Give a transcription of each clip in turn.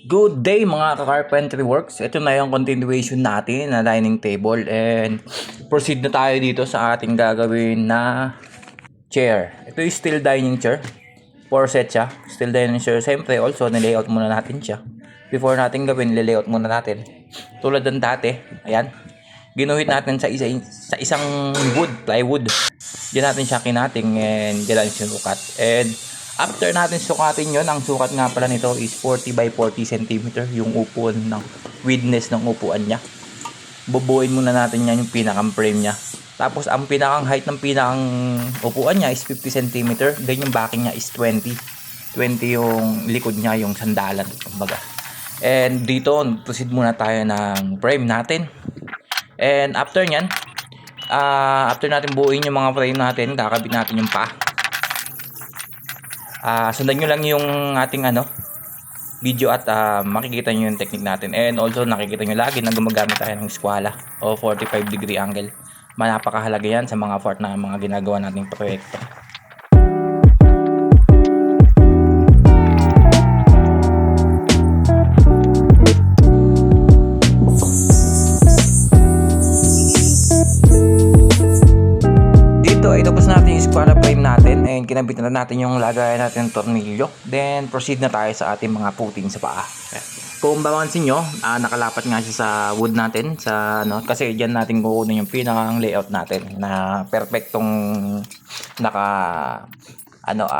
Good day mga ka-carpentry works. Ito na yung continuation natin na dining table and proceed na tayo dito sa ating gagawin na chair. Ito yung steel dining chair. 4 set siya. Steel dining chair. Siyempre also nilayout muna natin siya. Before natin gawin, nilayout muna natin. Tulad ng dati. Ayan. Ginuhit natin sa isang plywood. Diyan natin siya kinating and diyan natin sinukat. And after natin sukatin yon, ang sukat nga pala nito is 40 by 40 cm yung upuan ng width ng upuan niya. Bubuuin muna natin yan yung pinakang frame niya. Tapos ang pinakang height ng pinakang upuan niya is 50 cm. Then yung backing niya is 20. 20 yung likod niya, yung sandalan, kumbaga. And dito, proceed muna tayo ng frame natin. And after nyan, after natin buuin yung mga frame natin, kakabit natin yung pa. Sundan nyo lang yung ating video at makikita nyo yung technique natin. And also nakikita nyo lagi na gumagamit tayo ng skwala o 45 degree angle. Napakahalaga yan sa mga fort na mga ginagawa nating proyekto. Tapos natin yung square frame natin and kinabit na natin yung lagayan natin ng tornilyo. Then proceed na tayo sa ating mga puting sa paa. Kung mapapansin nyo, nakalapat nga siya sa wood natin kasi diyan natin kukunin yung pinakang layout natin na perfectong naka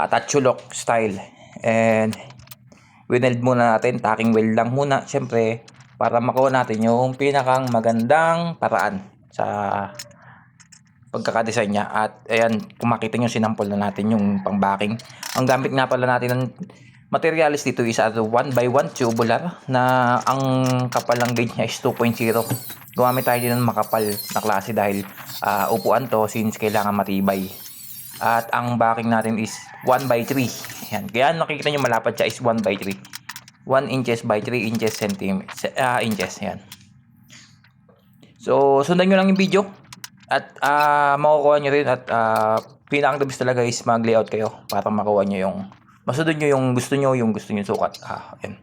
touch lock style. And wineld muna natin, tacking weld lang muna syempre para makuha natin yung pinakang magandang paraan sa pagkakadesign niya. At ayan, kung makita nyo, sinampol na natin yung pang backing. Ang gamit nga pala natin ng materials dito is 1x1 tubular na ang kapal ng gauge niya is 2.0. Gumamit tayo din ng makapal na klase dahil upuan to since kailangan matibay. At ang backing natin is 1x3. Ayan, kaya nakikita nyo malapad siya is 1x3. 1 inches by 3 inches inches. Ayan. So sundan nyo lang yung video at makukuha nyo rin. At pinakang the best talaga is mag layout kayo para makuha nyo yung masunod nyo yung gusto nyo sukat. Ayan.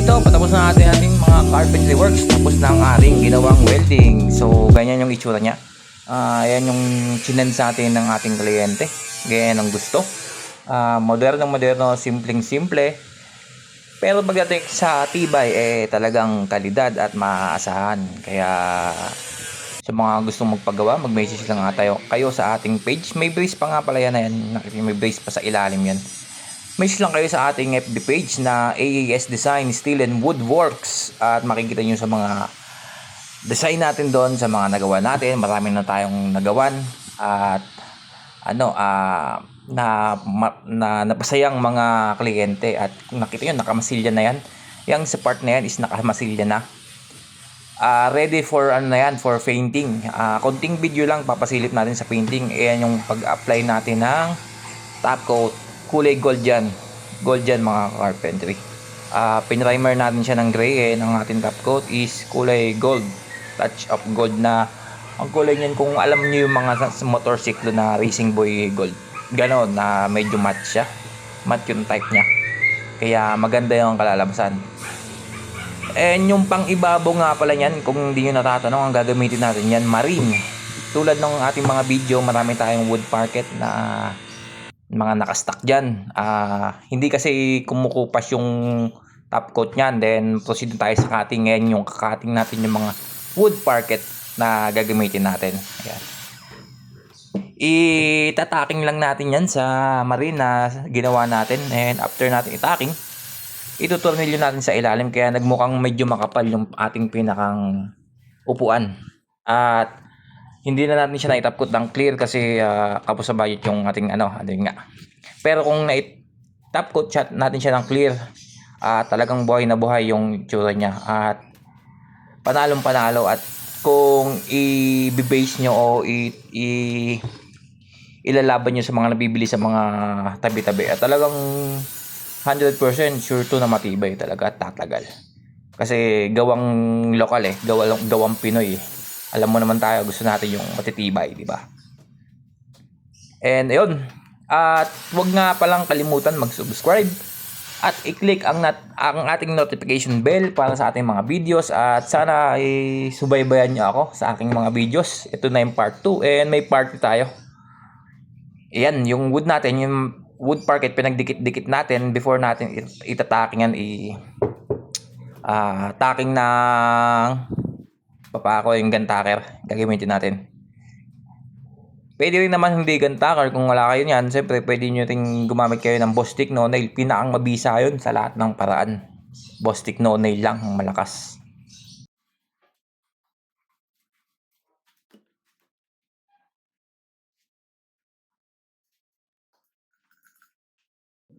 Patapos na ating mga carpentry works. Tapos na ang ating ginawang welding. So ganyan yung itsura niya. Ayan yung chinens natin ng ating kliyente. Ganyan ang gusto. Moderno, simpleng-simple. Pero pagdating sa tibay, talagang kalidad at maaasahan. Kaya sa mga gustong magpagawa, mag-message lang nga kayo sa ating page. May brace pa nga pala yan. May brace pa sa ilalim yan. Message lang kayo sa ating FB page na AAS Design Steel and Woodworks at makikita nyo sa mga design natin doon, sa mga nagawa natin. Marami na tayong nagawan at napasayang mga kliyente. At kung nakita nyo, nakamasilya na yan. Yung sa part na yan is nakamasilya na. Ready for for painting. Konting video lang papasilip natin sa painting. Ayan yung pag-apply natin ng top coat. Kulay gold yan mga carpentry. Pinrimer natin siya ng gray, and ang ating top coat is kulay gold, touch of gold, na ang kulay niyan kung alam niyo yung mga motorsiklo na Racing Boy Gold, gano'n na medyo matte siya, matte yung type niya, kaya maganda yung kalalabasan. And yung pang ibabaw nga pala niyan, kung hindi nyo natatanong, ang gagamitin natin yan marine. Tulad ng ating mga video, marami tayong wood parquet na mga nakastock dyan. Hindi kasi kumukupas yung top coat nyan. Then proceed tayo sa cutting. Ngayon yung kakating natin yung mga wood parquet na gagamitin natin. Ayan. Itataking lang natin yan sa marine na ginawa natin. And after natin itaking, itutornilyo natin sa ilalim, kaya nagmukhang medyo makapal yung ating pinakang upuan. At hindi na natin siya na-top-coat ng clear kasi kapos sa budget yung ating nga. Pero kung na-top-coat natin siya ng clear, talagang buhay na buhay yung itsura niya at panalong panalo. At kung i-base nyo o ilalaban nyo sa mga nabibili sa mga tabi-tabi, at talagang 100% sure to na matibay talaga at tatagal. Kasi gawang lokal gawang Pinoy. Alam mo naman tayo, gusto natin yung matitibay, di ba? And ayun. At huwag nga palang kalimutan mag-subscribe at i-click ang ating notification bell para sa ating mga videos, at sana subaybayan niyo ako sa aking mga videos. Ito na yung part 2 and may part 2 tayo. Ayan, yung wood natin, yung wood parquet, pinagdikit-dikit natin before natin itataking yan. Taking ng papako, yung gun tacker gagamitin natin. Pwede rin naman hindi gun tacker kung wala kayo niyan. Siyempre pwede nyo rin gumamit kayo ng Bostik no nail. Pinakang mabisa yun sa lahat ng paraan. Bostik no nail lang ang malakas.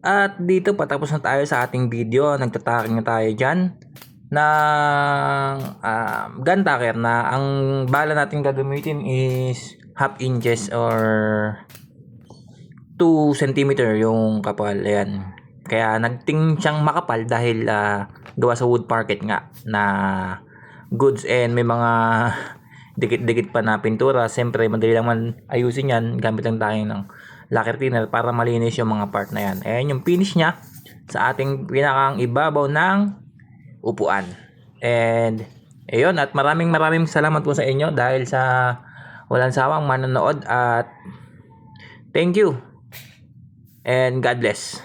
At dito patapos na tayo sa ating video. Nagtataking na tayo dyan ng gun tacker na ang bala natin gagamitin is 1/2 inches or 2 cm yung kapal. Ayan. Kaya nagting siyang makapal dahil gawa sa wood parquet nga na goods, and may mga dikit-dikit pa na pintura. Siyempre madali lang man ayusin yan, gamit lang tayo ng lacquer thinner para malinis yung mga part na yan. Ayan yung finish niya sa ating pinakang ibabaw ng upuan. And ayun, at maraming salamat po sa inyo dahil sa walang sawang manonood, at thank you and God bless.